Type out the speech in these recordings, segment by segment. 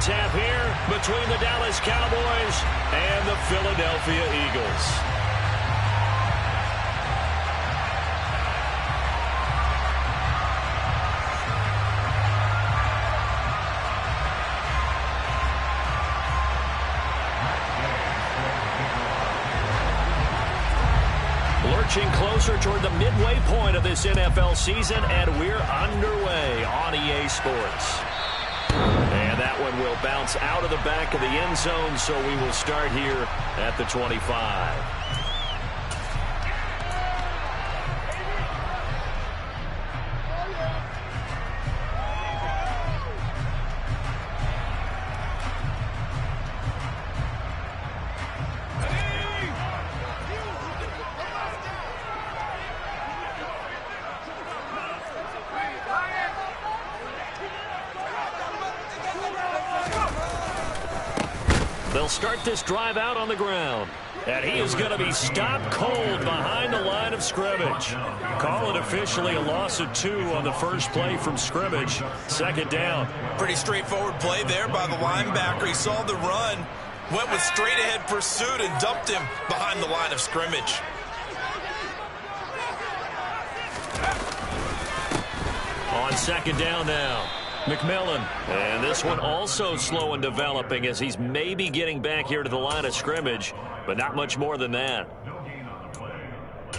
half here between the Dallas Cowboys and the Philadelphia Eagles. Lurching closer toward the midway point of this NFL season, and we're underway on EA Sports. And that one will bounce out of the back of the end zone, so we will start here at the 25. They'll start this drive out on the ground. And he is going to be stopped cold behind the line of scrimmage. Call it officially a loss of 2 on the first play from scrimmage. Second down. Pretty straightforward play there by the linebacker. He saw the run, went with straight-ahead pursuit, and dumped him behind the line of scrimmage. On second down now. McMillan. And this one also slow in developing as he's maybe getting back here to the line of scrimmage, but not much more than that.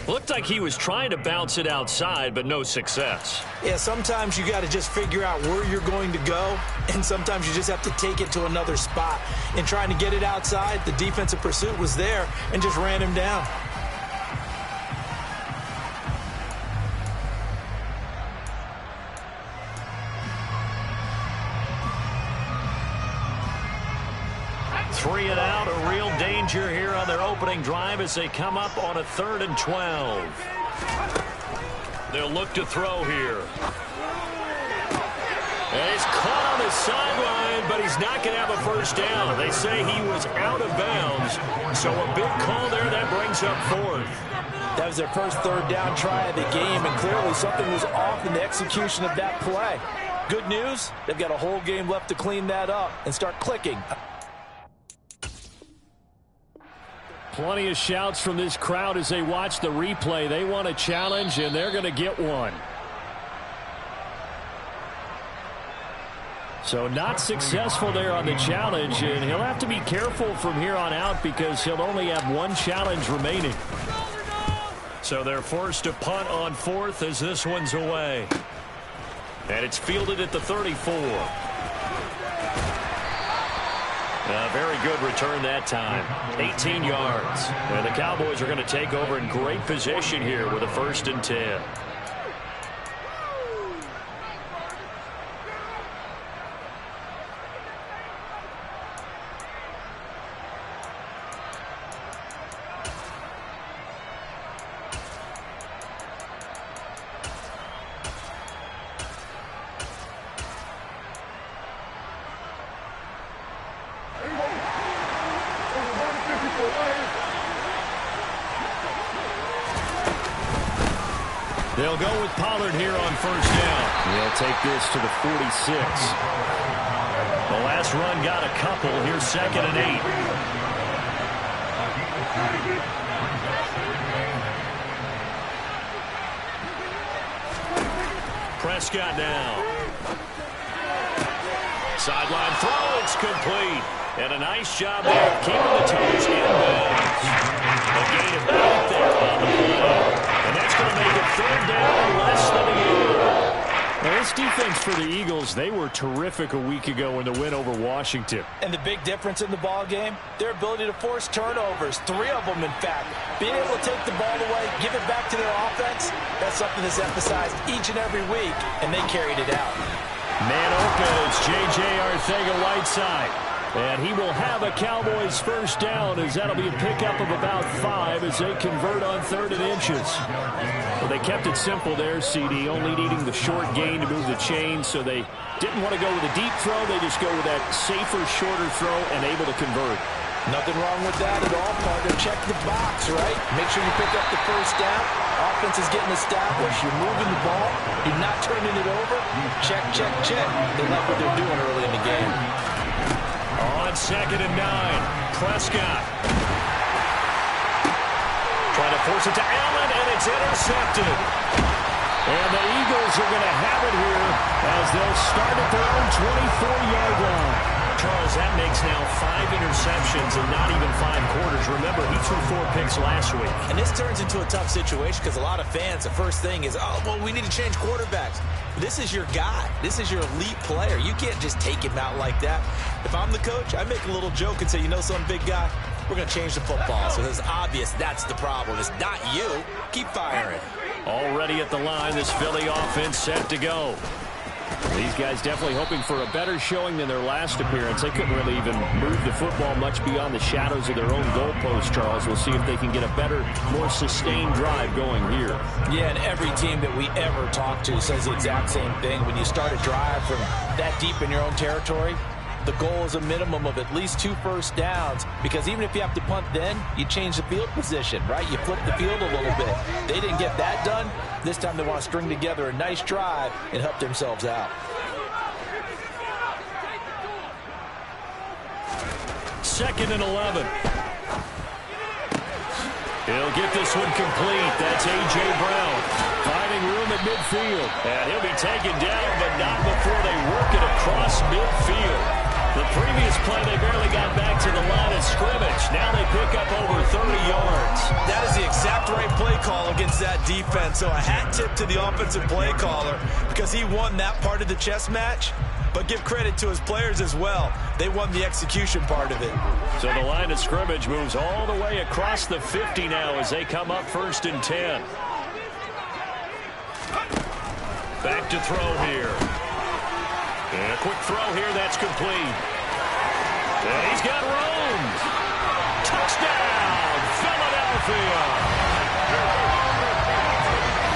Looked like he was trying to bounce it outside, but no success. Yeah, sometimes you got to just figure out where you're going to go, and sometimes you just have to take it to another spot. In trying to get it outside, the defensive pursuit was there and just ran him down. Three and out, a real danger here on their opening drive as they come up on a 3rd and 12. They'll look to throw here. And he's caught on the sideline, but he's not going to have a first down. They say he was out of bounds, so a big call there that brings up 4th. That was their first 3rd down try of the game, and clearly something was off in the execution of that play. Good news, they've got a whole game left to clean that up and start clicking. Plenty of shouts from this crowd as they watch the replay. They want a challenge, and they're going to get one. So not successful there on the challenge, and he'll have to be careful from here on out because he'll only have one challenge remaining. So they're forced to punt on 4th as this one's away. And it's fielded at the 34. A very good return that time. 18 yards. And the Cowboys are going to take over in great position here with a 1st and 10. They'll go with Pollard here on 1st down. They'll take this to the 46. The last run got a couple. Here's 2nd and 8. Prescott now. Sideline throw. It's complete. And a nice job there of keeping the toes inbounds. A gain of 8 there on the play. And that's going to make it 3rd down, less than a yard. Now, this defense for the Eagles, they were terrific a week ago in the win over Washington. And the big difference in the ball game, their ability to force turnovers, 3 of them, in fact. Being able to take the ball away, give it back to their offense, that's something that's emphasized each and every week, and they carried it out. Man open, it's J.J. Arcega-Whiteside. And he will have a Cowboys 1st down as that'll be a pickup of about 5 as they convert on 3rd and inches. Well, they kept it simple there, CD, only needing the short gain to move the chain, so they didn't want to go with a deep throw. They just go with that safer, shorter throw and able to convert. Nothing wrong with that at all, partner. Check the box, right? Make sure you pick up the 1st down. Offense is getting established. You're moving the ball. You're not turning it over. Check, check, check. They love what they're doing early in the game. 2nd and 9. Prescott. Trying to force it to Allen, and it's intercepted. And the Eagles are going to have it here as they'll start at their own 24-yard line. Charles, that makes now 5 interceptions in not even 5 quarters. Remember, he threw 4 picks last week. And this turns into a tough situation because a lot of fans, the first thing is, oh, well, we need to change quarterbacks. This is your guy. This is your elite player. You can't just take him out like that. If I'm the coach, I make a little joke and say, you know, some big guy, we're going to change the football. So it's obvious that's the problem. It's not you. Keep firing. Already at the line, this Philly offense set to go. These guys definitely hoping for a better showing than their last appearance. They couldn't really even move the football much beyond the shadows of their own goalpost, Charles. We'll see if they can get a better, more sustained drive going here. Yeah, and every team that we ever talk to says the exact same thing. When you start a drive from that deep in your own territory, the goal is a minimum of at least 2 first downs, because even if you have to punt then, you change the field position, right? You flip the field a little bit. They didn't get that done. This time they want to string together a nice drive and help themselves out. Second and 11. He'll get this one complete. That's A.J. Brown finding room at midfield. And he'll be taken down, but not before they work it across midfield. The previous play, they barely got back to the line of scrimmage. Now they pick up over 30 yards. That is the exact right play call against that defense. So a hat tip to the offensive play caller because he won that part of the chess match. But give credit to his players as well. They won the execution part of it. So the line of scrimmage moves all the way across the 50 now as they come up 1st and 10. Back to throw here. And a quick throw here, that's complete. And he's got room. Touchdown, Philadelphia.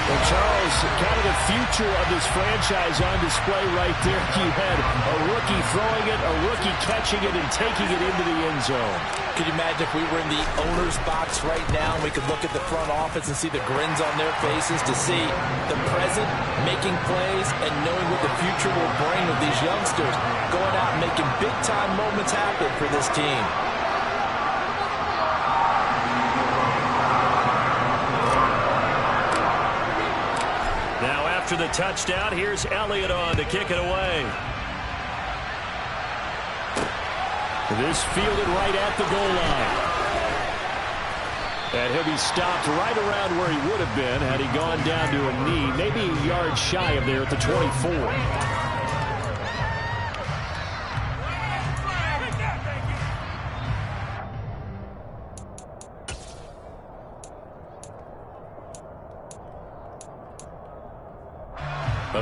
Well, Charles, kind of the future of this franchise on display right there. You had a rookie throwing it, a rookie catching it, and taking it into the end zone. Could you imagine if we were in the owner's box right now and we could look at the front office and see the grins on their faces to see the present making plays and knowing what the future will bring with these youngsters going out and making big-time moments happen for this team. Now after the touchdown, here's Elliott on to kick it away. This fielded right at the goal line. And he'll be stopped right around where he would have been had he gone down to a knee, maybe a yard shy of there at the 24.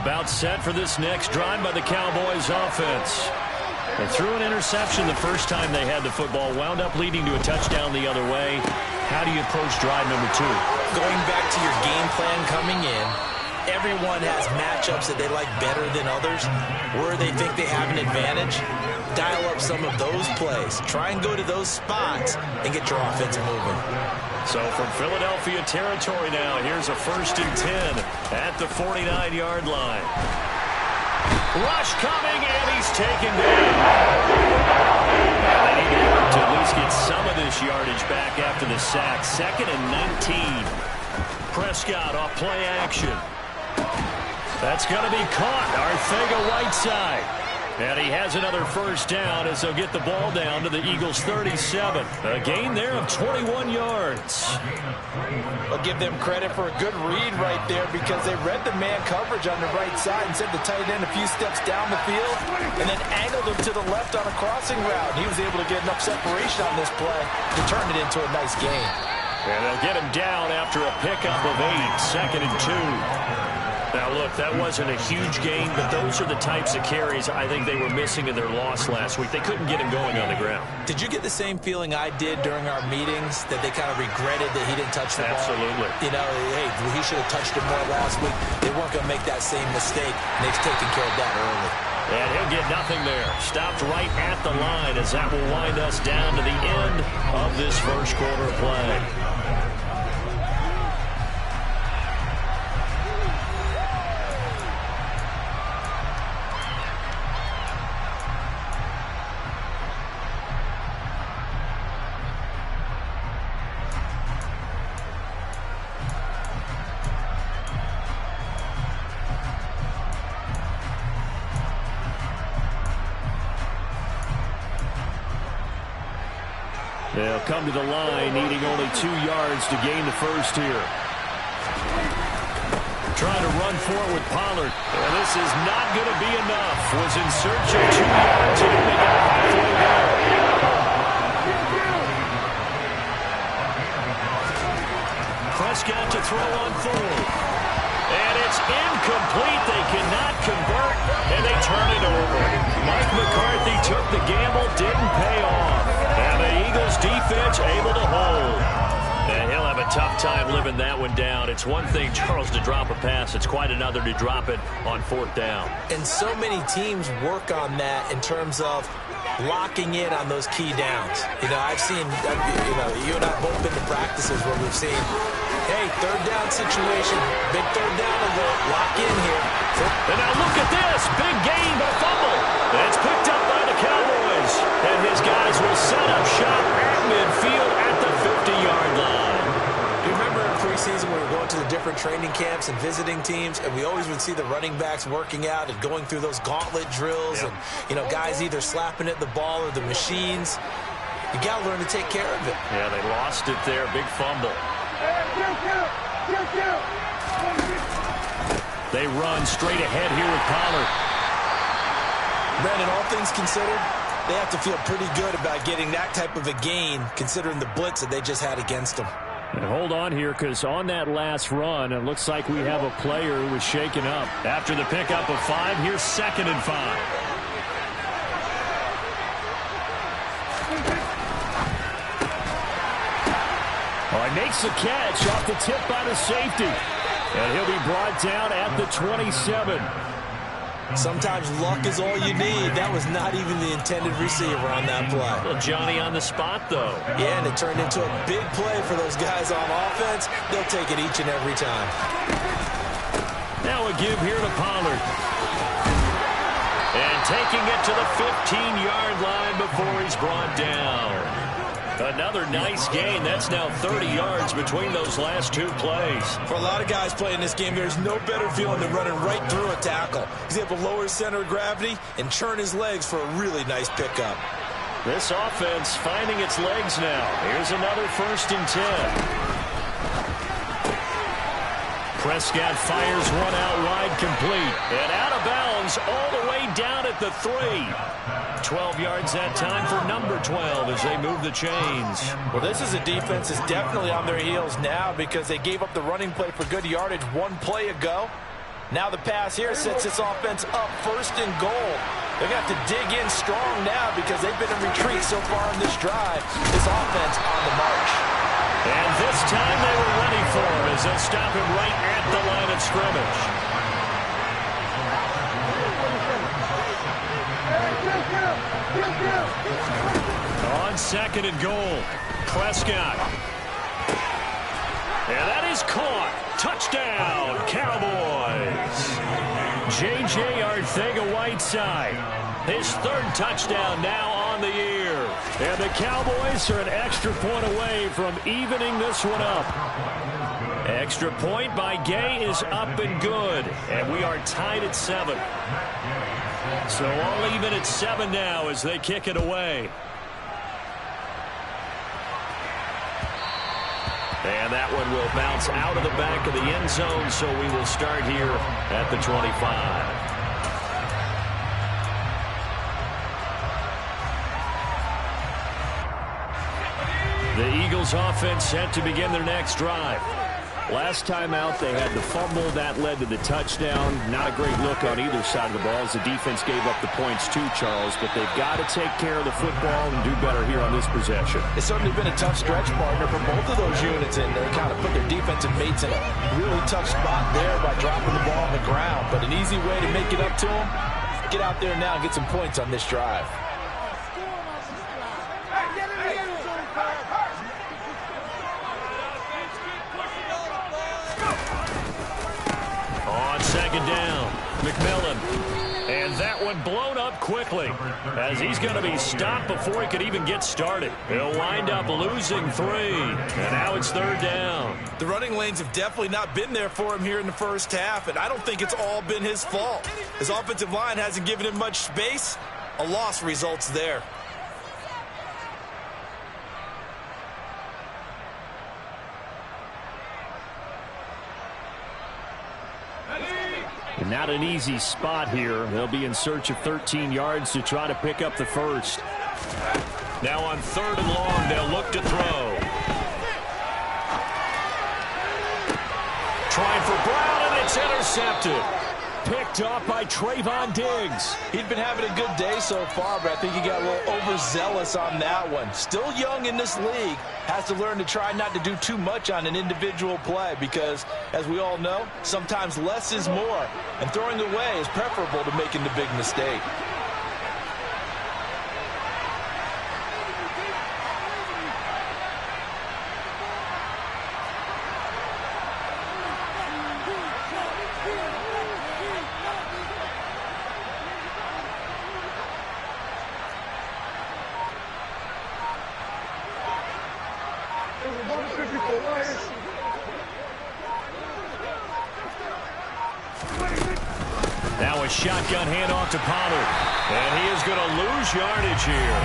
About set for this next drive by the Cowboys offense. They threw an interception the first time they had the football, wound up leading to a touchdown the other way. How do you approach drive number 2? Going back to your game plan coming in, everyone has matchups that they like better than others, where they think they have an advantage. Dial up some of those plays. Try and go to those spots and get your offense moving. So from Philadelphia territory now, here's a 1st and 10 at the 49-yard line. Rush coming, and he's taken down. And they need to at least get some of this yardage back after the sack. 2nd and 19. Prescott off play action. That's going to be caught. Arcega-Whiteside. And he has another 1st down as they'll get the ball down to the Eagles' 37. A gain there of 21 yards. I'll give them credit for a good read right there because they read the man coverage on the right side and sent the tight end a few steps down the field and then angled him to the left on a crossing route. He was able to get enough separation on this play to turn it into a nice gain. And they'll get him down after a pickup of 8, 2nd and 2. Now, look, that wasn't a huge gain, but those are the types of carries I think they were missing in their loss last week. They couldn't get him going on the ground. Did you get the same feeling I did during our meetings, that they kind of regretted that he didn't touch the ball? Absolutely. You know, hey, he should have touched it more last week. They weren't going to make that same mistake, and they've taken care of that early. And he'll get nothing there. Stopped right at the line as that will wind us down to the end of this first quarter of play. They'll come to the line, needing only 2 yards to gain the first here. Trying to run for it with Pollard. And this is not going to be enough. Was in search of 2 yards, and they got halfway there. Prescott to throw on 4th. And it's incomplete. They cannot convert, and they turn it over. Mike McCarthy took the gamble, didn't pay off. And the Eagles defense able to hold. And he'll have a tough time living that one down. It's one thing, Charles, to drop a pass. It's quite another to drop it on 4th down. And so many teams work on that in terms of locking in on those key downs. I've seen, you and I both been to practices where we've seen, hey, 3rd down situation, big 3rd down alert, lock in here. And now look at this, big gain but fumble. And it's picked up by the Cowboys. And his guys will set up shop at midfield at the 50-yard line. You remember in preseason when we were going to the different training camps and visiting teams, and we always would see the running backs working out and going through those gauntlet drills, and guys either slapping at the ball or the machines. You got to learn to take care of it. Yeah, they lost it there, big fumble. They run straight ahead here with Pollard. Brandon, all things considered, they have to feel pretty good about getting that type of a gain, considering the blitz that they just had against them. And hold on here, because on that last run, it looks like we have a player who was shaken up. After the pickup of 5, here's 2nd and 5. He makes the catch off the tip by the safety. And he'll be brought down at the 27. Sometimes luck is all you need. That was not even the intended receiver on that play. Well, Johnny on the spot, though. Yeah, and it turned into a big play for those guys on offense. They'll take it each and every time. Now a give here to Pollard. And taking it to the 15-yard line before he's brought down. Another nice gain. That's now 30 yards between those last 2 plays. For a lot of guys playing this game, there's no better feeling than running right through a tackle. He's able to lower his center of gravity and churn his legs for a really nice pickup. This offense finding its legs now. Here's another 1st and 10. Prescott fires one out wide, complete. And out of bounds all the way down at the 3. 12 yards that time for number 12 as they move the chains. Well, this is a defense that's definitely on their heels now because they gave up the running play for good yardage 1 play ago. Now the pass here sets this offense up 1st and goal. They're going to have to dig in strong now because they've been in retreat so far on this drive. This offense on the march. And this time they were ready for him as they'll stop him right at the line of scrimmage. On 2nd and goal, Prescott. And that is caught. Touchdown, Cowboys. J.J. Arcega-Whiteside. His 3rd touchdown now on the year. And the Cowboys are an extra point away from evening this one up. Extra point by Gay is up and good. And we are tied at 7. So all even at 7 now as they kick it away. And that one will bounce out of the back of the end zone, so we will start here at the 25. The Eagles offense set to begin their next drive. Last time out, they had the fumble. That led to the touchdown. Not a great look on either side of the ball as the defense gave up the points too, Charles. But they've got to take care of the football and do better here on this possession. It's certainly been a tough stretch, partner, for both of those units. And they kind of put their defensive mates in a really tough spot there by dropping the ball on the ground. But an easy way to make it up to them, get out there now and get some points on this drive. On 2nd down, McMillan. And that one blown up quickly as he's going to be stopped before he could even get started. He'll wind up losing 3. And now it's 3rd down. The running lanes have definitely not been there for him here in the first half, and I don't think it's all been his fault. His offensive line hasn't given him much space. A loss results there. Not an easy spot here. They'll be in search of 13 yards to try to pick up the first. Now on 3rd and long, they'll look to throw. Trying for Brown, and it's intercepted. Picked off by Trayvon Diggs. He'd been having a good day so far, but I think he got a little overzealous on that one. Still young in this league. Has to learn to try not to do too much on an individual play because, as we all know, sometimes less is more. And throwing away is preferable to making the big mistake. Now a shotgun handoff to Pollard. And he is going to lose yardage here.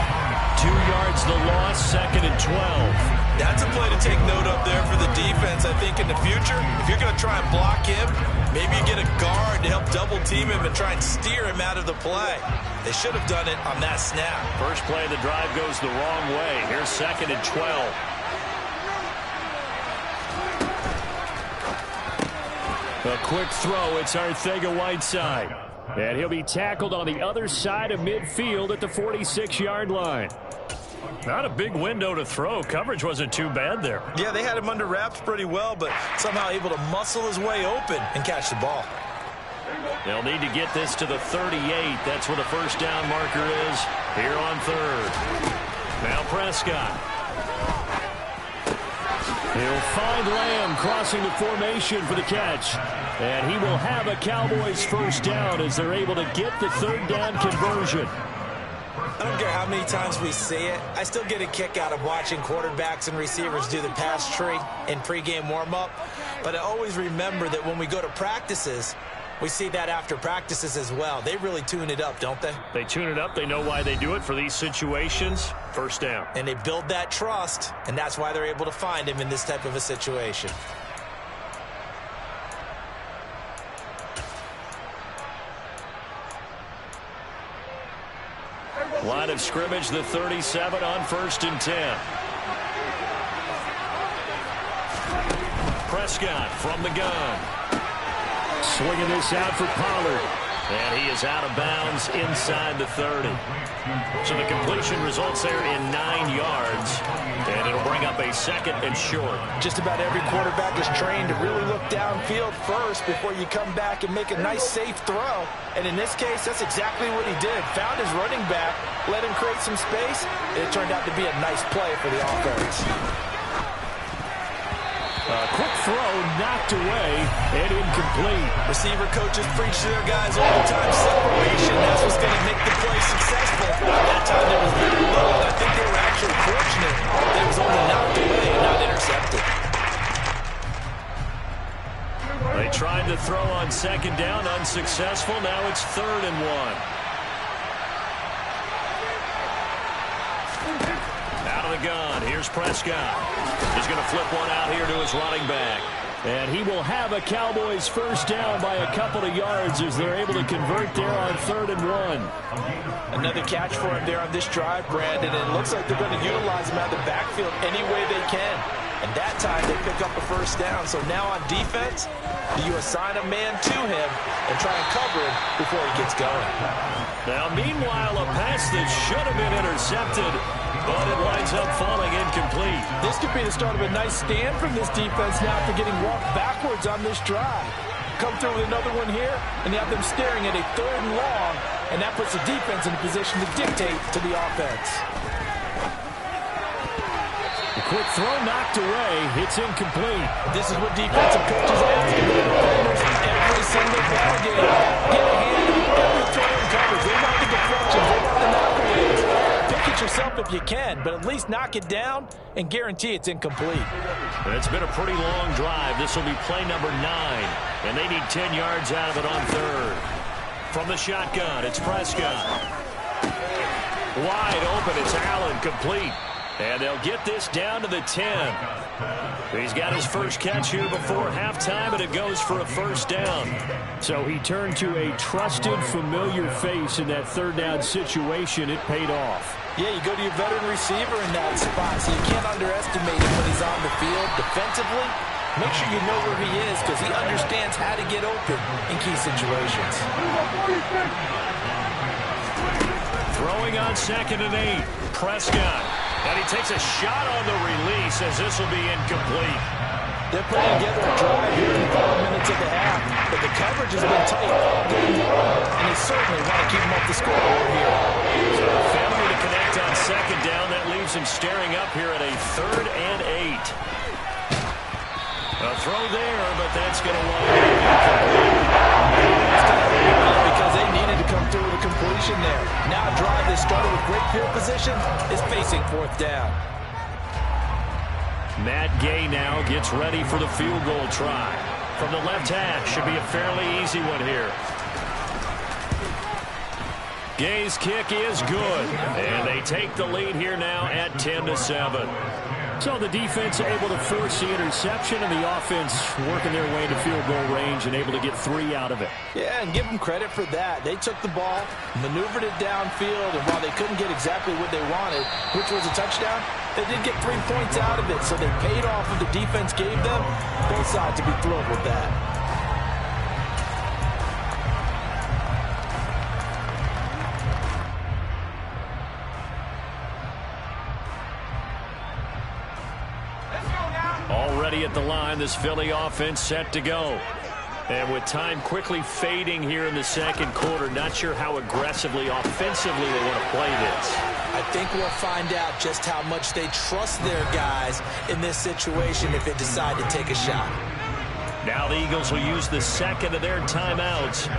2 yards the loss, 2nd and 12. That's a play to take note of there for the defense, I think, in the future. If you're going to try and block him, maybe you get a guard to help double team him and try and steer him out of the play. They should have done it on that snap. First play of the drive goes the wrong way. Here's 2nd and 12. A quick throw. It's Arcega-Whiteside. And he'll be tackled on the other side of midfield at the 46-yard line. Not a big window to throw. Coverage wasn't too bad there. Yeah, they had him under wraps pretty well, but somehow able to muscle his way open and catch the ball. They'll need to get this to the 38. That's where the first down marker is here on 3rd. Now Prescott. He'll find Lamb crossing the formation for the catch. And he will have a Cowboys first down as they're able to get the 3rd down conversion. I don't care how many times we see it. I still get a kick out of watching quarterbacks and receivers do the pass tree in pregame warm-up. But I always remember that when we go to practices, we see that after practices as well. They really tune it up, don't they? They tune it up. They know why they do it for these situations. First down. And they build that trust, and that's why they're able to find him in this type of a situation. Line of scrimmage, the 37 on 1st and 10. Prescott from the gun. Swinging this out for Pollard. And he is out of bounds inside the 30. So the completion results there in 9 yards. And it'll bring up a 2nd and short. Just about every quarterback is trained to really look downfield first before you come back and make a nice, safe throw. And in this case, that's exactly what he did. Found his running back, let him create some space, and it turned out to be a nice play for the offense. A quick throw knocked away and incomplete. Receiver coaches preach to their guys all the time. Separation, that's what's going to make the play successful. That time there was very little, and I think they were actually fortunate that it was only knocked away and not intercepted. They tried to throw on 2nd down, unsuccessful. Now it's 3rd and 1. Out of the gun, here's Prescott. He's going to flip one out here to his running back. And he will have a Cowboys first down by a couple of yards as they're able to convert there on 3rd and 1. Another catch for him there on this drive, Brandon, and it looks like they're going to utilize him out of the backfield any way they can. And that time they pick up a first down. So now on defense, you assign a man to him and try and cover him before he gets going. Now, meanwhile, a pass that should have been intercepted, but it winds up falling incomplete. This could be the start of a nice stand from this defense now after getting walked backwards on this drive. Come through with another one here, and you have them staring at a 3rd and long, and that puts the defense in a position to dictate to the offense. A quick throw knocked away. It's incomplete. This is what defensive coaches ask of their defenders every single ball game. Get a hand on every throw and coverage. They want the deflections. They want the knockaways. Pick it yourself if you can, but at least knock it down and guarantee it's incomplete. It's been a pretty long drive. This will be play number 9, and they need 10 yards out of it on 3rd. From the shotgun, it's Prescott. Wide open, it's Allen, complete. And they'll get this down to the 10. He's got his first catch here before halftime, and it goes for a first down. So he turned to a trusted, familiar face in that third down situation. It paid off. Yeah, you go to your veteran receiver in that spot, so you can't underestimate him when he's on the field. Defensively, make sure you know where he is because he understands how to get open in key situations. Throwing on 2nd and 8. Prescott. And he takes a shot on the release as this will be incomplete. They're putting together a drive here in the final minutes of the half, but the coverage has been tight all game long, and they certainly want to keep them up the scoreboard here. So failure to connect on 2nd down. That leaves him staring up here at a 3rd and 8. A throw there, but that's going to wind up incomplete. Because they needed to come through with a completion there. Now a drive that started with great field position is facing 4th down. Matt Gay now gets ready for the field goal try. From the left hash, should be a fairly easy one here. Gay's kick is good, and they take the lead here now at 10-7. So the defense able to force the interception, and the offense working their way to field goal range and able to get 3 out of it. Yeah, and give them credit for that. They took the ball, maneuvered it downfield, and while they couldn't get exactly what they wanted, which was a touchdown, they did get 3 points out of it, so they paid off what the defense gave them. Both sides to be thrilled with that. Already at the line, this Philly offense set to go. And with time quickly fading here in the 2nd quarter, not sure how aggressively, offensively they want to play this. I think we'll find out just how much they trust their guys in this situation if they decide to take a shot. Now the Eagles will use the 2nd of their timeouts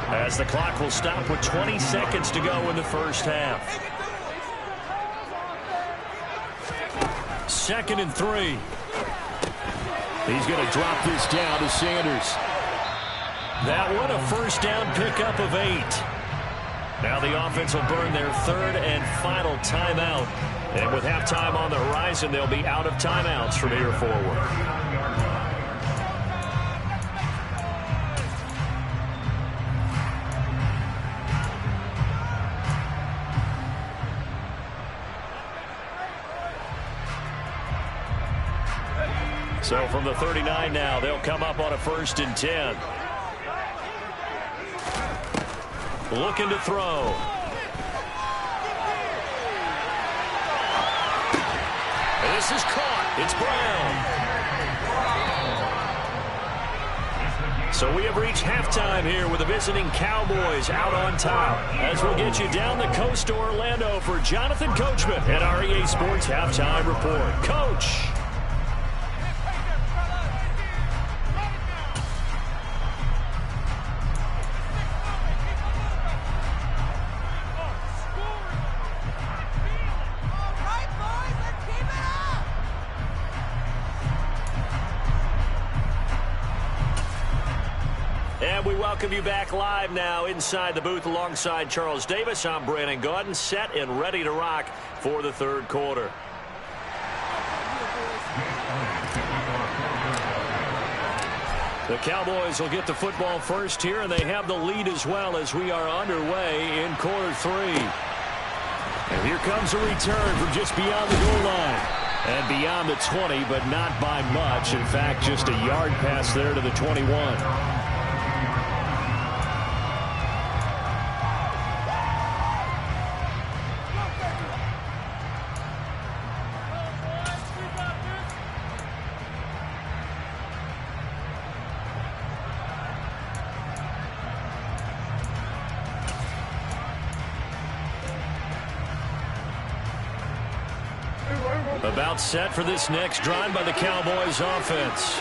as the clock will stop with 20 seconds to go in the first half. 2nd and 3. He's going to drop this down to Sanders. That one a first down pickup of 8. Now the offense will burn their 3rd and final timeout. And with halftime on the horizon, they'll be out of timeouts from here forward. So from the 39 now, they'll come up on a 1st and 10. Looking to throw. And this is caught. It's Brown. So we have reached halftime here with the visiting Cowboys out on top. As we'll get you down the coast to Orlando for Jonathan Coachman at our EA Sports Halftime Report. Coach. And we welcome you back live now inside the booth alongside Charles Davis. I'm Brandon Gaudin, set and ready to rock for the 3rd quarter. The Cowboys will get the football first here, and they have the lead as well as we are underway in quarter 3. And here comes a return from just beyond the goal line. And beyond the 20, but not by much. In fact, just a yard pass there to the 21. About set for this next drive by the Cowboys offense.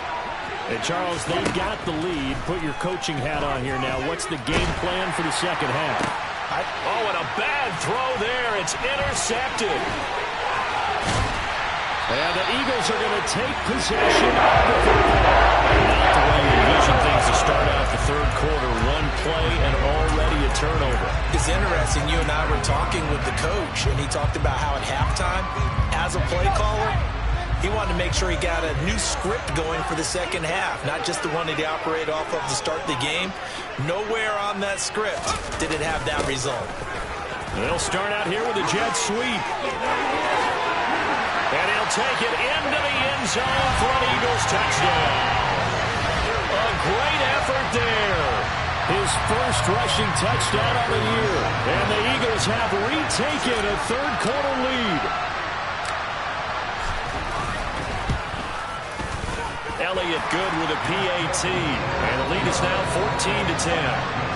And Charles, they've got the lead. Put your coaching hat on here now. What's the game plan for the 2nd half? Oh, and a bad throw there. It's intercepted. And the Eagles are going to take possession of the football. Not the way you envision things to start out the 3rd quarter. One play and already a turnover. It's interesting. You and I were talking with the coach, and he talked about how at halftime, as a play caller, He wanted to make sure he got a new script going for the second half, not just the one that he operated off of to start the game. Nowhere on that script did it have that result. They'll start out here with a jet sweep. And he'll take it into the end zone for an Eagles touchdown. A great effort there. His first rushing touchdown of the year. And the Eagles have retaken a third-quarter lead. Elliott good with a PAT. And the lead is now 14-10.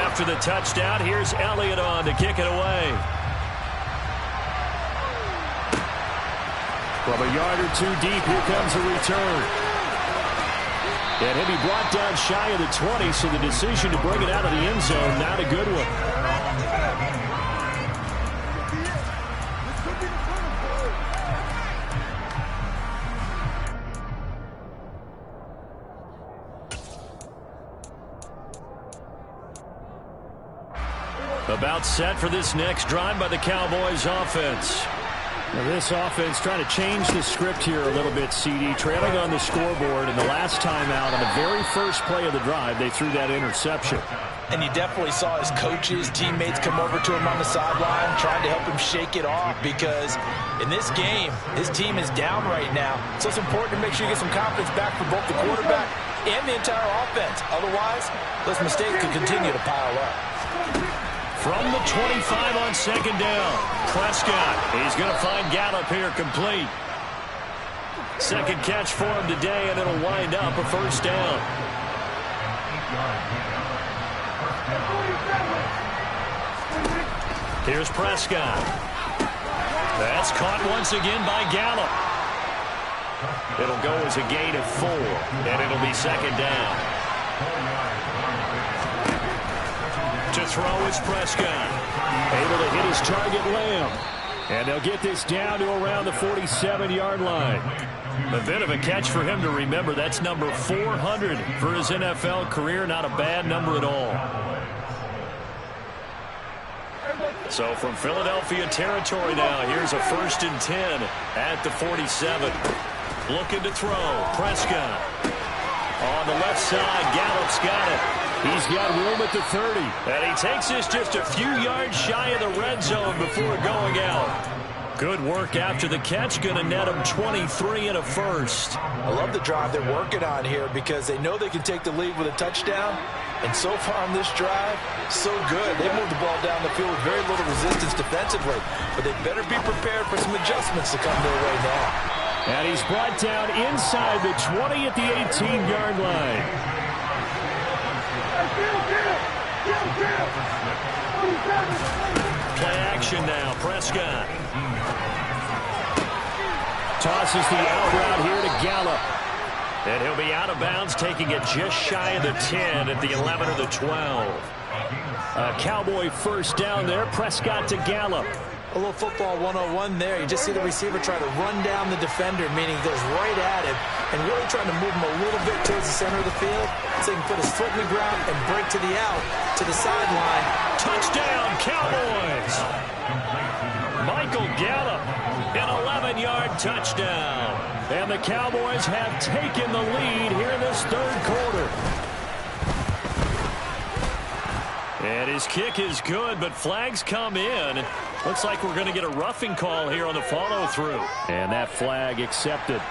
After the touchdown, here's Elliott on to kick it away. From a yard or two deep, here comes a return. And he'll be brought down shy of the 20, so the decision to bring it out of the end zone, not a good one. About set for this next drive by the Cowboys offense. Now this offense trying to change the script here a little bit, CD. Trailing on the scoreboard, and the last time out on the very first play of the drive, they threw that interception. And you definitely saw his coaches, teammates come over to him on the sideline, trying to help him shake it off, because in this game, his team is down right now. So it's important to make sure you get some confidence back for both the quarterback and the entire offense. Otherwise, those mistakes could continue to pile up. From the 25 on second down, Prescott. He's going to find Gallup here complete. Second catch for him today, and it'll wind up a first down. Here's Prescott. That's caught once again by Gallup. It'll go as a gain of 4, and it'll be second down. To throw is Prescott. Able to hit his target, Lamb. And they'll get this down to around the 47-yard line. A bit of a catch for him to remember. That's number 400 for his NFL career. Not a bad number at all. So from Philadelphia territory now, here's a 1st and 10 at the 47. Looking to throw. Prescott. On the left side, Gallup's got it. He's got room at the 30. And he takes this just a few yards shy of the red zone before going out. Good work after the catch. Going to net him 23 and a first. I love the drive they're working on here because they know they can take the lead with a touchdown. And so far on this drive, so good. They moved the ball down the field with very little resistance defensively. But they better be prepared for some adjustments to come their way now. And he's brought down inside the 20 at the 18-yard line. Play action now. Prescott tosses the out route here to Gallup. And he'll be out of bounds, taking it just shy of the 10 at the 11 or the 12. A Cowboy first down there. Prescott to Gallup. A little football 101 there. You just see the receiver try to run down the defender, meaning he goes right at him and really trying to move him a little bit towards the center of the field so he can put his foot in the ground and break to the out, to the sideline. Touchdown, Cowboys! Michael Gallup, an 11-yard touchdown. And the Cowboys have taken the lead here in this third quarter. And his kick is good, but flags come in. Looks like we're going to get a roughing call here on the follow-through. And that flag accepted.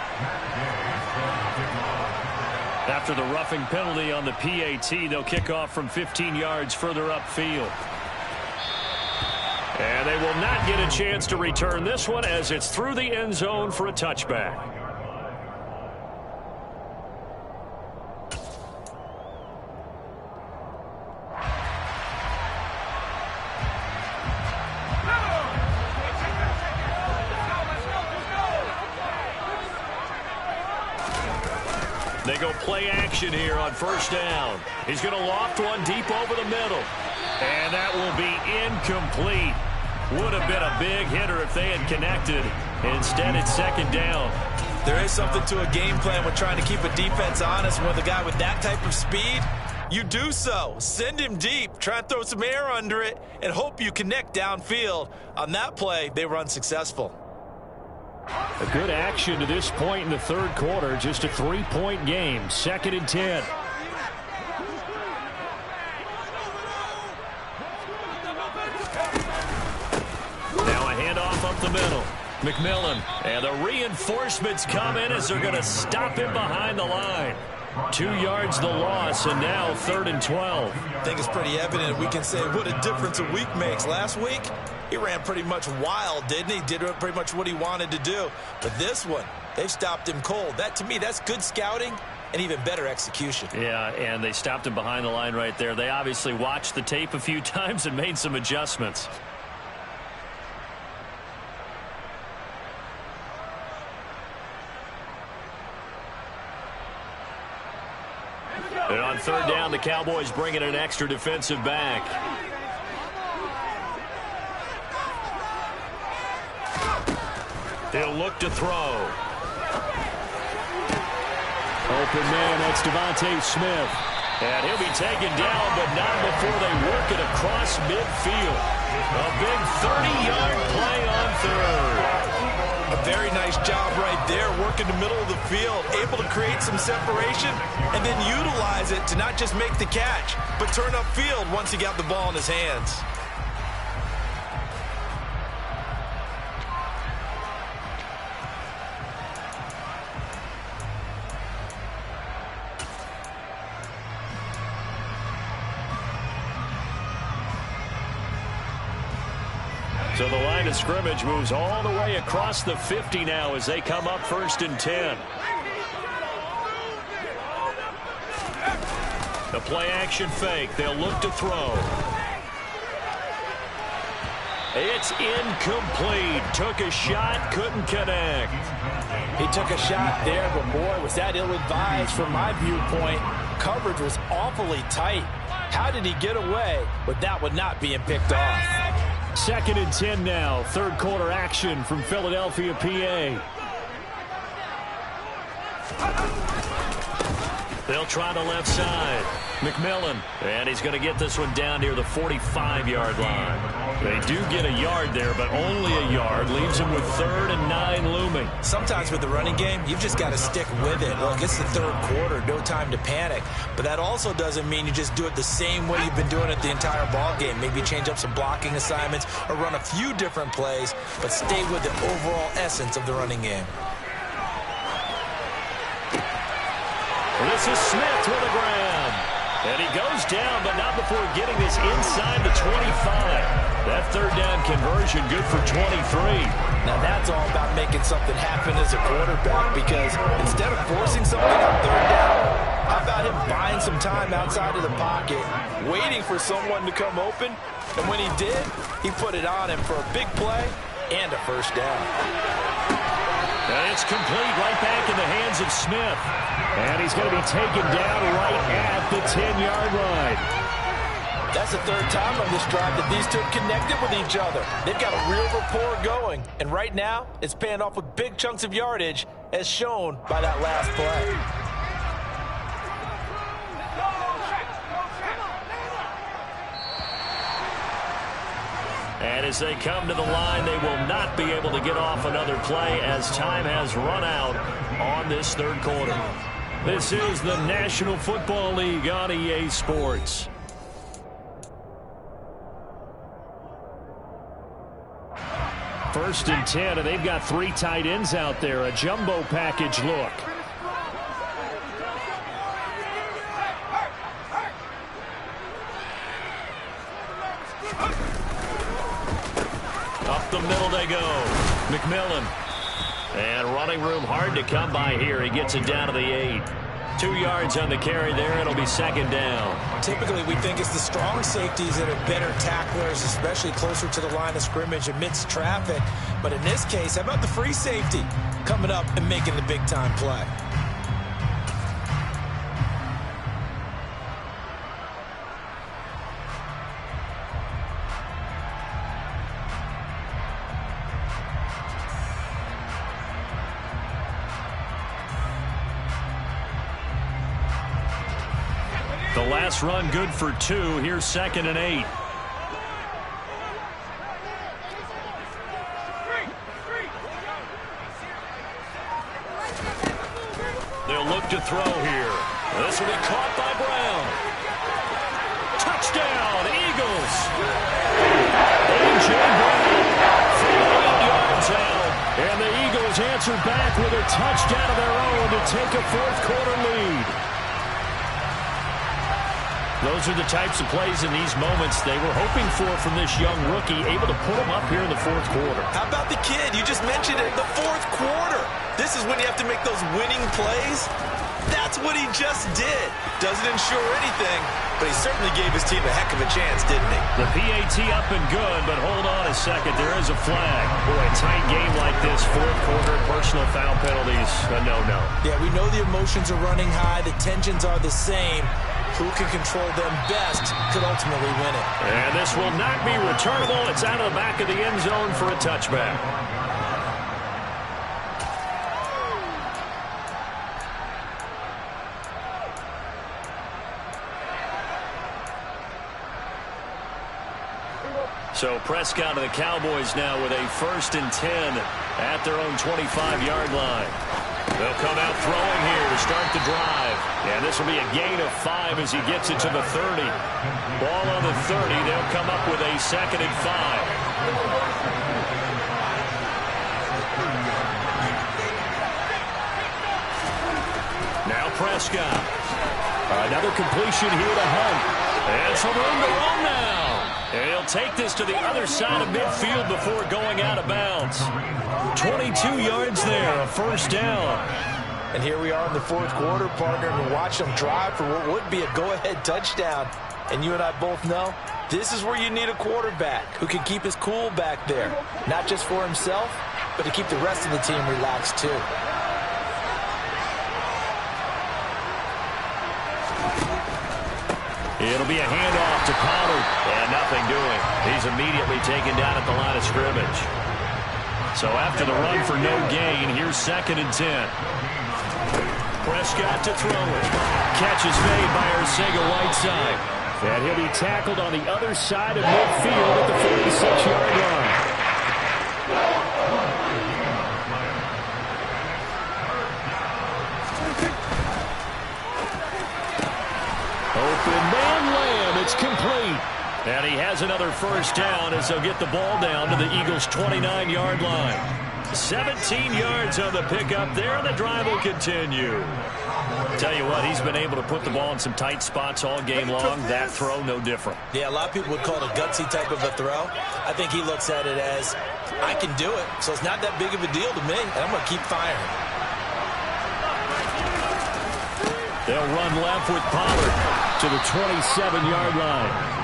After the roughing penalty on the PAT, they'll kick off from 15 yards further upfield. And they will not get a chance to return this one as it's through the end zone for a touchback. They go play action here on first down. He's going to loft one deep over the middle. And that will be incomplete. Would have been a big hitter if they had connected. Instead, it's second down. There is something to a game plan with trying to keep a defense honest with a guy with that type of speed. You do so. Send him deep. Try and throw some air under it and hope you connect downfield. On that play, they were unsuccessful. A good action to this point in the third quarter. Just a 3-point game. 2nd and 10. Now a handoff up the middle. McMillan. And the reinforcements come in as they're going to stop him behind the line. 2 yards the loss, and now 3rd and 12. I think it's pretty evident we can say what a difference a week makes. Last week, he ran pretty much wild, didn't he? Did pretty much what he wanted to do. But this one, they've stopped him cold. That, to me, that's good scouting and even better execution. Yeah, and they stopped him behind the line right there. They obviously watched the tape a few times and made some adjustments. And on 3rd down, the Cowboys bring in an extra defensive back. He'll look to throw. Open man, that's Devontae Smith. And he'll be taken down, but not before they work it across midfield. A big 30-yard play on 3rd. A very nice job right there, working the middle of the field, able to create some separation and then utilize it to not just make the catch, but turn upfield once he got the ball in his hands. So the line of scrimmage moves all the way across the 50 now as they come up 1st and 10. The play action fake. They'll look to throw. It's incomplete. Took a shot, couldn't connect. He took a shot there, but boy, was that ill-advised from my viewpoint. Coverage was awfully tight. How did he get away with that one not being picked off? 2nd and 10 now. 3rd quarter action from Philadelphia, PA. They'll try the left side. McMillan. And he's going to get this one down near the 45-yard line. They do get a yard there, but only a yard. Leaves him with 3rd and 9 looming. Sometimes with the running game, you've just got to stick with it. Look, it's the 3rd quarter. No time to panic. But that also doesn't mean you just do it the same way you've been doing it the entire ball game. Maybe change up some blocking assignments or run a few different plays, but stay with the overall essence of the running game. This is Smith with a grab. And he goes down, but not before getting this inside the 25. That 3rd down conversion good for 23. Now that's all about making something happen as a quarterback, because instead of forcing something on 3rd down, how about him buying some time outside of the pocket, waiting for someone to come open, and when he did, he put it on him for a big play and a 1st down. And it's complete right back in the hands of Smith. And he's going to be taken down right at the 10-yard line. That's the 3rd time on this drive that these two have connected with each other. They've got a real rapport going. And right now, it's paying off with big chunks of yardage, as shown by that last play. And as they come to the line, they will not be able to get off another play as time has run out on this 3rd quarter. This is the National Football League on EA Sports. First and 10, and they've got 3 tight ends out there. A jumbo package look. Up the middle they go. McMillan. And running room hard to come by here. He gets it down to the 8. 2 yards on the carry there. It'll be 2nd down. Typically, we think it's the strong safeties that are better tacklers, especially closer to the line of scrimmage amidst traffic. But in this case, how about the free safety coming up and making the big-time play? The last run good for 2. Here's 2nd and 8. They'll look to throw here. This will be caught by Brown. Touchdown, Eagles. A.J. Brown, 48 yards out. And the Eagles answer back with a touchdown of their own to take a fourth-quarter lead. Those are the types of plays in these moments they were hoping for from this young rookie, able to put them up here in the fourth quarter. How about the kid? You just mentioned it, the fourth quarter. This is when you have to make those winning plays. That's what he just did. Doesn't ensure anything, but he certainly gave his team a heck of a chance, didn't he? The PAT up and good, but hold on a second. There is a flag. Boy, a tight game like this, fourth quarter, personal foul penalties, a no-no. Yeah, we know the emotions are running high. The tensions are the same. Who can control them best could ultimately win it. And this will not be returnable. It's out of the back of the end zone for a touchback. So Prescott and the Cowboys now with a 1st and 10 at their own 25-yard line. They'll come out throwing here to start the drive. And this will be a gain of 5 as he gets it to the 30. Ball on the 30. They'll come up with a 2nd and 5. Now Prescott. Another completion here to Hunt. And some room to run now. And he'll take this to the other side of midfield before going out of bounds. 22 yards there, a 1st down. And here we are in the fourth quarter, partner, and watch them drive for what would be a go-ahead touchdown. And you and I both know this is where you need a quarterback who can keep his cool back there. Not just for himself, but to keep the rest of the team relaxed too. It'll be a handoff to Pollard. And nothing doing. He's immediately taken down at the line of scrimmage. So after the run for no gain, here's 2nd and 10. Prescott to throw it. Catch is made by Arcega-Whiteside. And he'll be tackled on the other side of midfield at the 46-yard line. Open man Lamb. It's complete. And he has another 1st down as they'll get the ball down to the Eagles' 29-yard line. 17 yards on the pickup there, and the drive will continue. Tell you what, he's been able to put the ball in some tight spots all game long. That throw, no different. Yeah, a lot of people would call it a gutsy type of a throw. I think he looks at it as, I can do it, so it's not that big of a deal to me, and I'm going to keep firing. They'll run left with Pollard to the 27-yard line.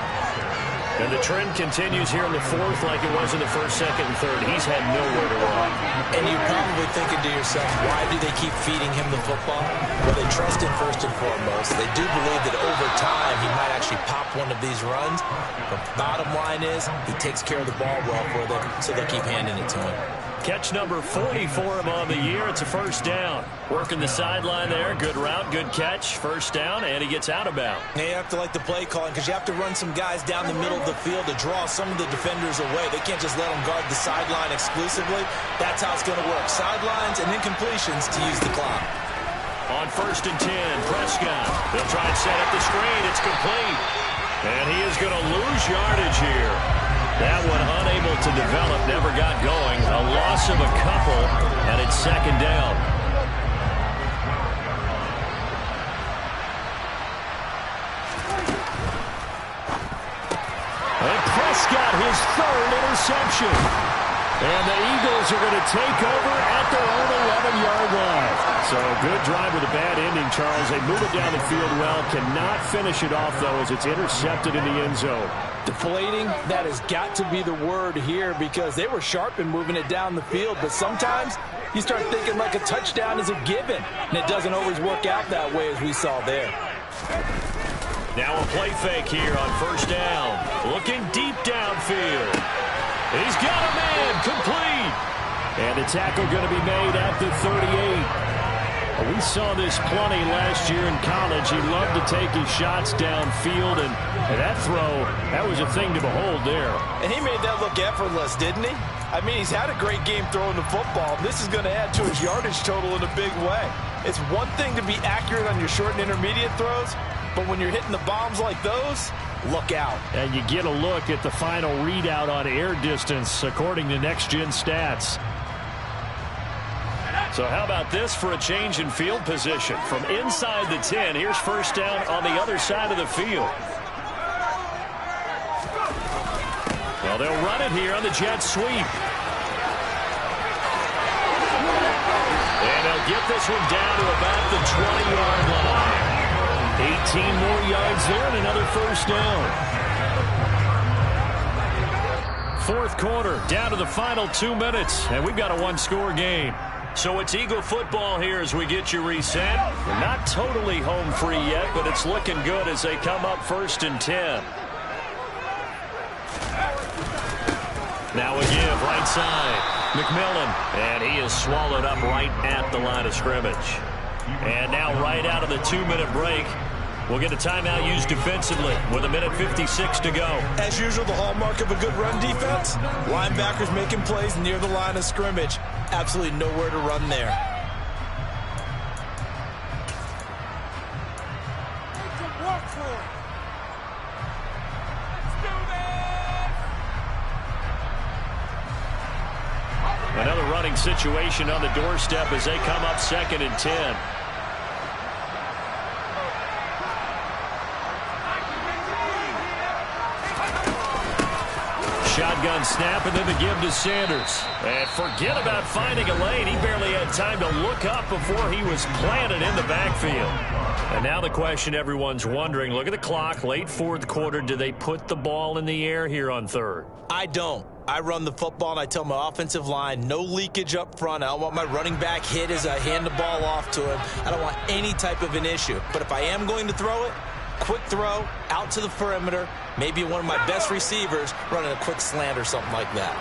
And the trend continues here in the fourth like it was in the 1st, 2nd, and 3rd. He's had nowhere to run. And you're probably thinking to yourself, why do they keep feeding him the football? Well, they trust him first and foremost. They do believe that over time he might actually pop one of these runs. But bottom line is he takes care of the ball well for them, so they'll keep handing it to him. Catch number 40 for him on the year. It's a 1st down. Working the sideline there. Good route, good catch. 1st down, and he gets out of bounds. Now you have to like the play calling because you have to run some guys down the middle of the field to draw some of the defenders away. They can't just let them guard the sideline exclusively. That's how it's going to work. Sidelines and incompletions to use the clock. On 1st and 10, Prescott. They'll try and set up the screen. It's complete. And he is going to lose yardage here. That one unable to develop, never got going. A loss of a couple, and it's 2nd down. And Prescott, his 3rd interception. And the Eagles are going to take over at their own 11-yard line. So a good drive with a bad ending, Charles. They move it down the field well. Cannot finish it off, though, as it's intercepted in the end zone. Deflating, that has got to be the word here because they were sharp in moving it down the field. But sometimes you start thinking like a touchdown is a given. And it doesn't always work out that way as we saw there. Now a play fake here on 1st down. Looking deep downfield. He's got a man, complete. And the tackle going to be made at the 38. We saw this plenty last year in college. He loved to take his shots downfield, and that throw, that was a thing to behold there. And he made that look effortless, didn't he? I mean, he's had a great game throwing the football. This is going to add to his yardage total in a big way. It's one thing to be accurate on your short and intermediate throws, but when you're hitting the bombs like those, look out. And you get a look at the final readout on air distance, according to Next Gen Stats. So how about this for a change in field position? From inside the 10, here's first down on the other side of the field. Well, they'll run it here on the jet sweep. And they'll get this one down to about the 20-yard line. 18 more yards there and another first down. Fourth quarter, down to the final 2 minutes, and we've got a one-score game. So it's Eagle football here as we get you reset. We're not totally home free yet, but it's looking good as they come up 1st and 10. Now a give right side. McMillan, and he is swallowed up right at the line of scrimmage. And now right out of the 2-minute break, we'll get a timeout used defensively with 1:56 to go. As usual, the hallmark of a good run defense, linebackers making plays near the line of scrimmage. Absolutely nowhere to run there. Another running situation on the doorstep as they come up 2nd and 10. Shotgun snap, and then the give to Sanders. And forget about finding a lane. He barely had time to look up before he was planted in the backfield. And now the question everyone's wondering, look at the clock, late fourth quarter. Do they put the ball in the air here on 3rd? I don't. I run the football, and I tell my offensive line, no leakage up front. I don't want my running back hit as I hand the ball off to him. I don't want any type of an issue. But if I am going to throw it, quick throw, out to the perimeter, maybe one of my best receivers running a quick slant or something like that.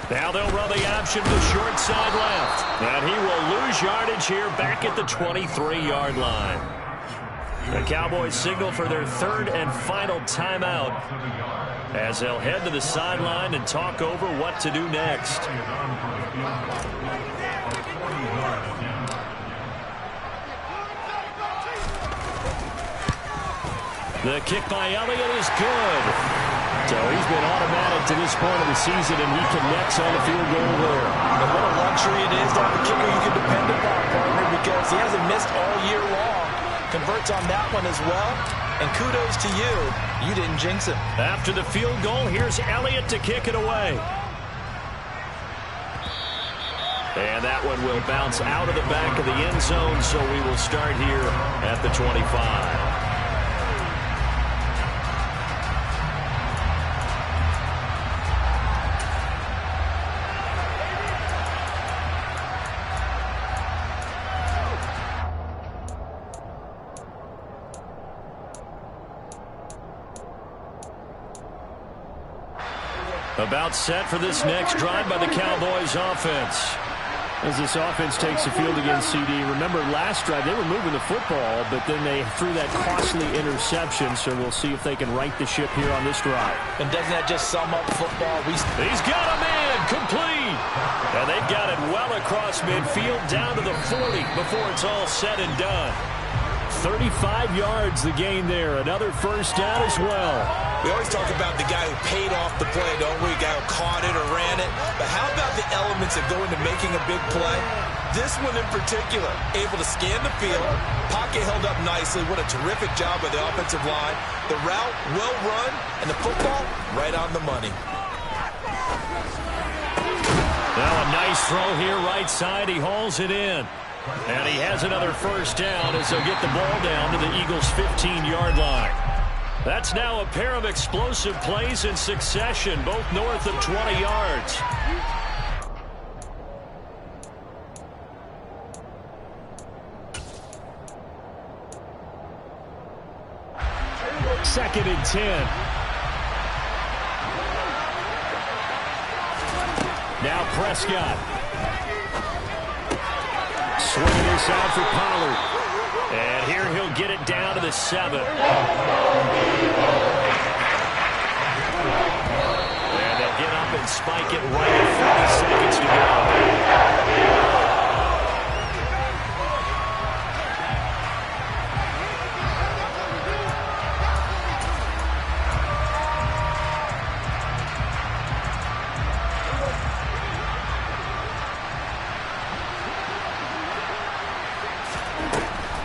Now they'll run the option to the short side left. And he will lose yardage here back at the 23-yard line. The Cowboys signal for their 3rd and final timeout as they'll head to the sideline and talk over what to do next. The kick by Elliott is good. So he's been automatic to this point of the season, and he connects on the field goal there. And what a luxury it is to have a kicker you can depend upon, partner, because he hasn't missed all year long. Converts on that one as well. And kudos to you. You didn't jinx him. After the field goal, here's Elliott to kick it away. And that one will bounce out of the back of the end zone, so we will start here at the 25. About set for this next drive by the Cowboys offense. As this offense takes the field against CD, remember last drive they were moving the football, but then they threw that costly interception, so we'll see if they can right the ship here on this drive. And doesn't that just sum up football? He's got a man, complete! And they've got it well across midfield, down to the 40 before it's all said and done. 35 yards the gain there. Another first down as well. We always talk about the guy who paid off the play, don't we? The guy who caught it or ran it. But how about the elements that go into making a big play? This one in particular, able to scan the field. Pocket held up nicely. What a terrific job by the offensive line. The route, well run, and the football, right on the money. Now a nice throw here right side. He hauls it in. And he has another first down as they'll get the ball down to the Eagles' 15-yard line. That's now a pair of explosive plays in succession, both north of 20 yards. Second and 10. Now Prescott. Swinging this out for Pollard. And here he'll get it down to the 7. And they'll get up and spike it right at 30 seconds to go.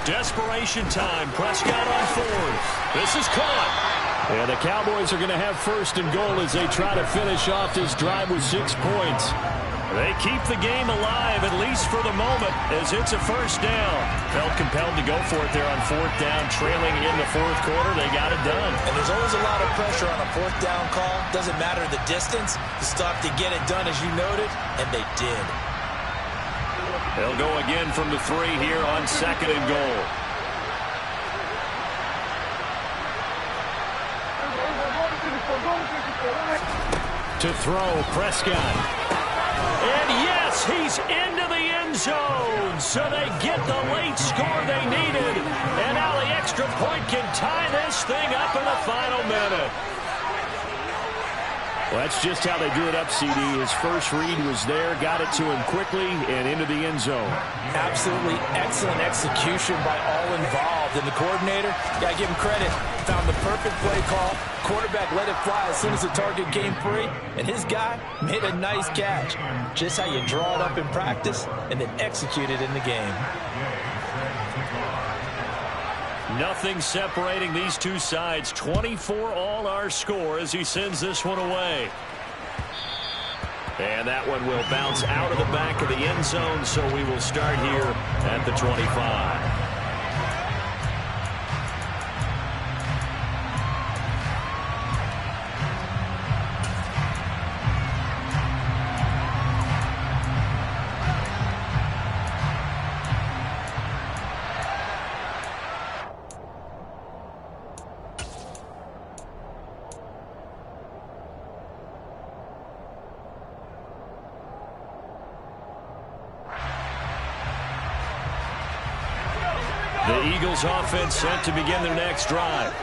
Desperation time. Prescott on 4th. This is caught. And the Cowboys are going to have 1st and goal as they try to finish off this drive with 6 points. They keep the game alive, at least for the moment, as it's a 1st down. Felt compelled to go for it there on 4th down, trailing in the 4th quarter. They got it done. And there's always a lot of pressure on a 4th down call. Doesn't matter the distance. You stop to get it done, as you noted, and they did. They'll go again from the 3 here on 2nd and goal. To throw, Prescott. And yes, he's into the end zone. So they get the late score they needed. And now the extra point can tie this thing up in the final minute. Well, that's just how they drew it up, CD. His first read was there, got it to him quickly, and into the end zone. Absolutely excellent execution by all involved. And the coordinator, got to give him credit, found the perfect play call. Quarterback let it fly as soon as the target came free, and his guy made a nice catch. Just how you draw it up in practice and then execute it in the game. Nothing separating these two sides. 24 all our score as he sends this one away. And that one will bounce out of the back of the end zone, so we will start here at the 25. The Eagles offense set to begin their next drive.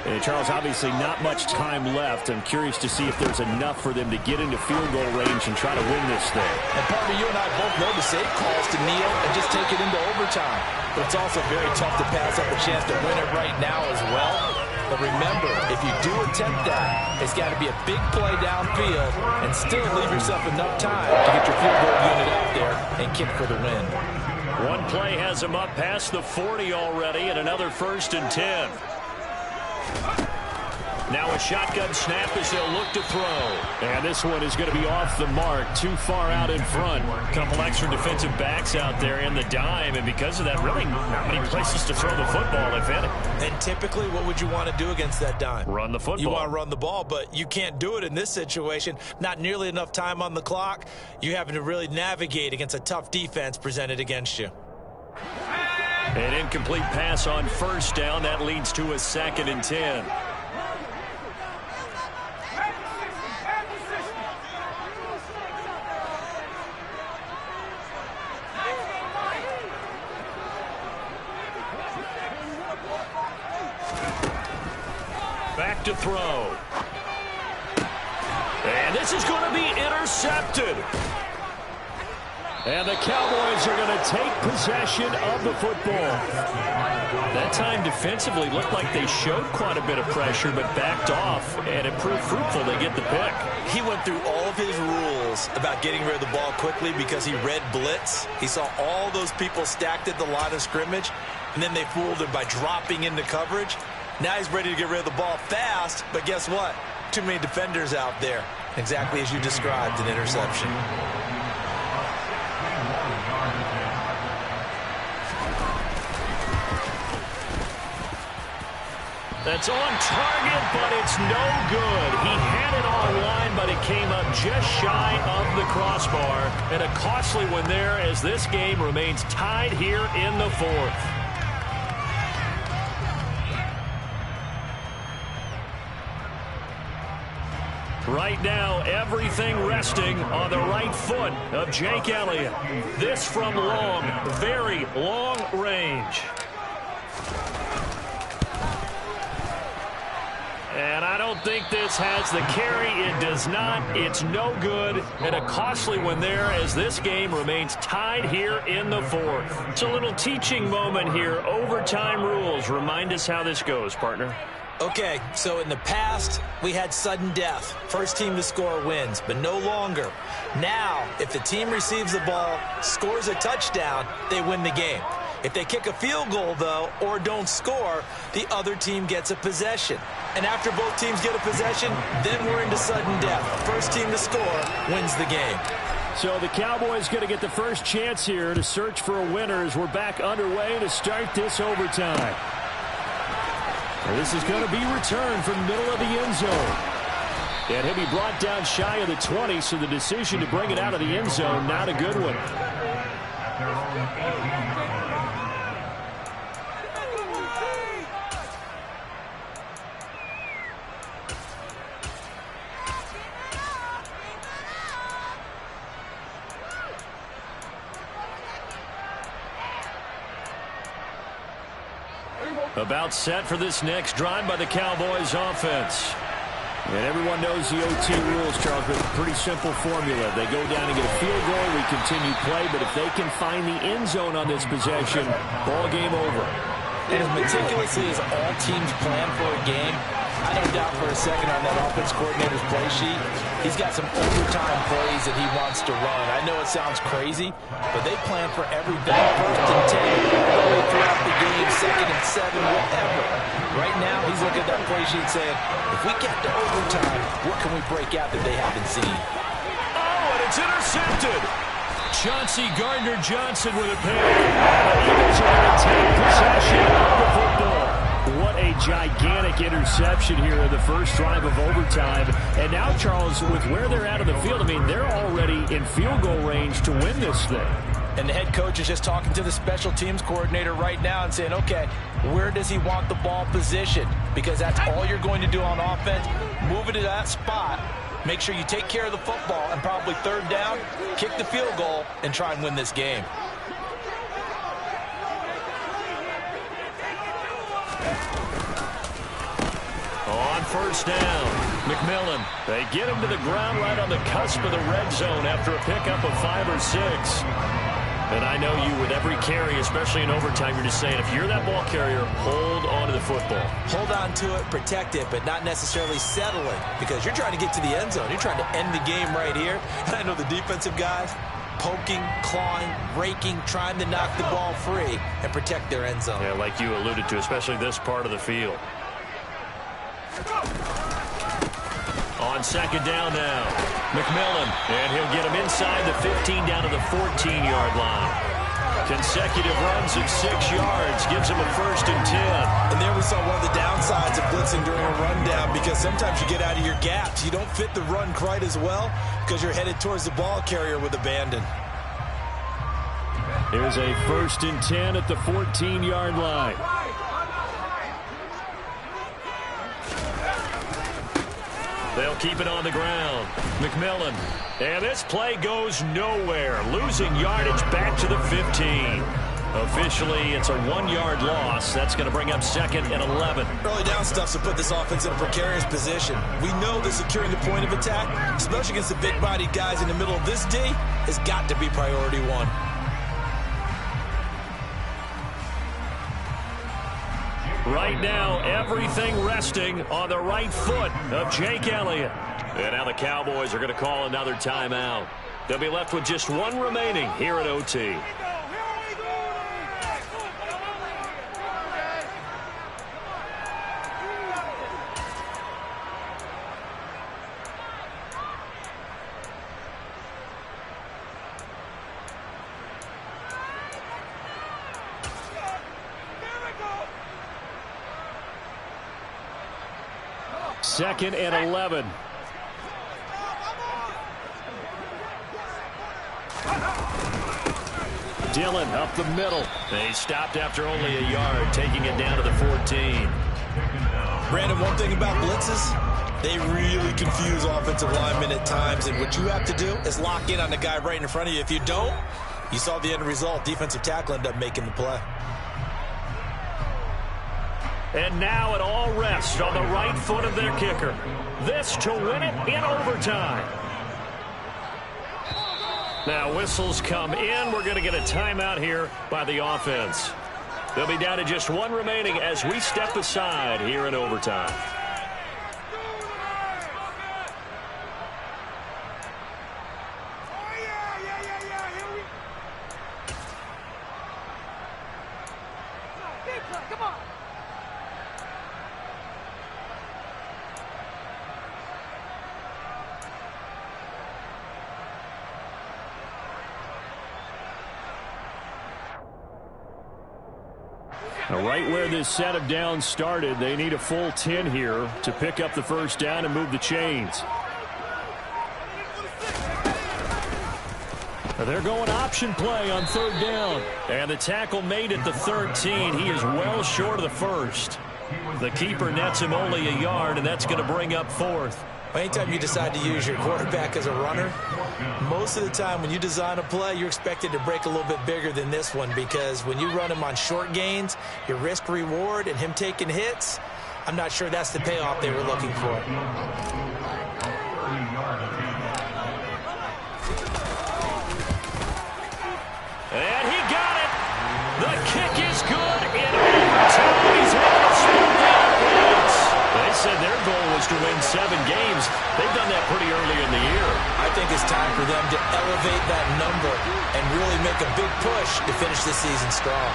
And Charles, obviously not much time left. I'm curious to see if there's enough for them to get into field goal range and try to win this thing. And Parker, you and I both know the safe calls to kneel and just take it into overtime. But it's also very tough to pass up a chance to win it right now as well. But remember, if you do attempt that, it's got to be a big play downfield and still leave yourself enough time to get your field goal unit out there and kick for the win. One play has him up past the 40 already, and another 1st and 10. Now a shotgun snap as they'll look to throw. And this one is going to be off the mark, too far out in front. A couple extra defensive backs out there in the dime, and because of that, really not many places to throw the football, if any. And typically, what would you want to do against that dime? Run the football. You want to run the ball, but you can't do it in this situation. Not nearly enough time on the clock. You're having to really navigate against a tough defense presented against you. An incomplete pass on 1st down. That leads to a 2nd and 10. Back to throw. And this is going to be intercepted. And the Cowboys are going to take possession of the football. That time defensively looked like they showed quite a bit of pressure but backed off, and it proved fruitful. They get the pick. He went through all of his rules about getting rid of the ball quickly because he read blitz. He saw all those people stacked at the line of scrimmage, and then they fooled him by dropping into coverage. Now he's ready to get rid of the ball fast, but guess what? Too many defenders out there. Exactly as you described, an interception. That's on target, but it's no good. He had it on line, but it came up just shy of the crossbar. And a costly one there as this game remains tied here in the 4th. Right now, everything resting on the right foot of Jake Elliott. This from long, very long range. And I don't think this has the carry. It does not. It's no good. And a costly one there as this game remains tied here in the fourth. It's a little teaching moment here. Overtime rules. Remind us how this goes, partner. Okay, so in the past, we had sudden death. First team to score wins, but no longer. Now, if the team receives the ball, scores a touchdown, they win the game. If they kick a field goal, though, or don't score, the other team gets a possession. And after both teams get a possession, then we're into sudden death. First team to score wins the game. So the Cowboys going to get the first chance here to search for a winner as we're back underway to start this overtime. This is going to be returned from the middle of the end zone. And he'll be brought down shy of the 20, so the decision to bring it out of the end zone, not a good one. About set for this next drive by the Cowboys offense. And everyone knows the OT rules, Charles, but pretty simple formula. They go down and get a field goal, we continue play, but if they can find the end zone on this possession, ball game over. And as meticulously as all teams plan for a game, I don't doubt for a second on that offense coordinator's play sheet, he's got some overtime plays that he wants to run. I know it sounds crazy, but they plan for everything. First and 10, all the way throughout the game, second and 7, whatever. Right now, he's looking at that play sheet saying, if we get to overtime, what can we break out that they haven't seen? Oh, and it's intercepted. Chauncey Gardner-Johnson with a pick. The Eagles are going to take possession of the football. What a gigantic interception here in the first drive of overtime. And now, Charles, with where they're at on the field, I mean, they're already in field goal range to win this thing. And the head coach is just talking to the special teams coordinator right now and saying, okay, where does he want the ball positioned? Because that's all you're going to do on offense. Move it to that spot. Make sure you take care of the football and probably third down, kick the field goal, and try and win this game. On first down, McMillan. They get him to the ground right on the cusp of the red zone after a pickup of 5 or 6. And I know you, with every carry, especially in overtime, you're just saying, if you're that ball carrier, hold on to the football. Hold on to it, protect it, but not necessarily settling, because you're trying to get to the end zone. You're trying to end the game right here. And I know the defensive guys poking, clawing, raking, trying to knock the ball free and protect their end zone. Yeah, like you alluded to, especially this part of the field. On second down now, McMillan, and he'll get him inside the 15 down to the 14-yard line. Consecutive runs at 6 yards gives him a 1st and 10. And there we saw one of the downsides of blitzing during a rundown, because sometimes you get out of your gaps. You don't fit the run quite as well because you're headed towards the ball carrier with abandon. Here's a 1st and 10 at the 14-yard line. They'll keep it on the ground. McMillan. And this play goes nowhere. Losing yardage back to the 15. Officially, it's a 1-yard loss. That's going to bring up 2nd and 11. Early down stuff to put this offense in a precarious position. We know that securing the point of attack, especially against the big-bodied guys in the middle of this D, has got to be priority 1. Right now, everything resting on the right foot of Jake Elliott. And now the Cowboys are going to call another timeout. They'll be left with just 1 remaining here at OT. Second and 11. Dillon up the middle. They stopped after only a yard, taking it down to the 14. Brandon, one thing about blitzes, They really confuse offensive linemen at times, and what you have to do is lock in on the guy right in front of you. If you don't, you saw the end result. Defensive tackle ended up making the play. And now it all rests on the right foot of their kicker. This to win it in overtime. Now whistles come in. We're going to get a timeout here by the offense. They'll be down to just one remaining as we step aside here in overtime. Now, right where this set of downs started, they need a full 10 here to pick up the first down and move the chains. Now they're going option play on third down. And the tackle made at the 13. He is well short of the first. The keeper nets him only a yard, and that's going to bring up fourth. Anytime you decide to use your quarterback as a runner, most of the time when you design a play, you're expected to break a little bit bigger than this one, because when you run him on short gains, your risk-reward and him taking hits, I'm not sure that's the payoff they were looking for. And he got it. The kick is good in overtime. He's able to split the uprights. They said their goal was to win 7 games. They've done that pretty early in the year. I think it's time for them to elevate that number and really make a big push to finish this season strong.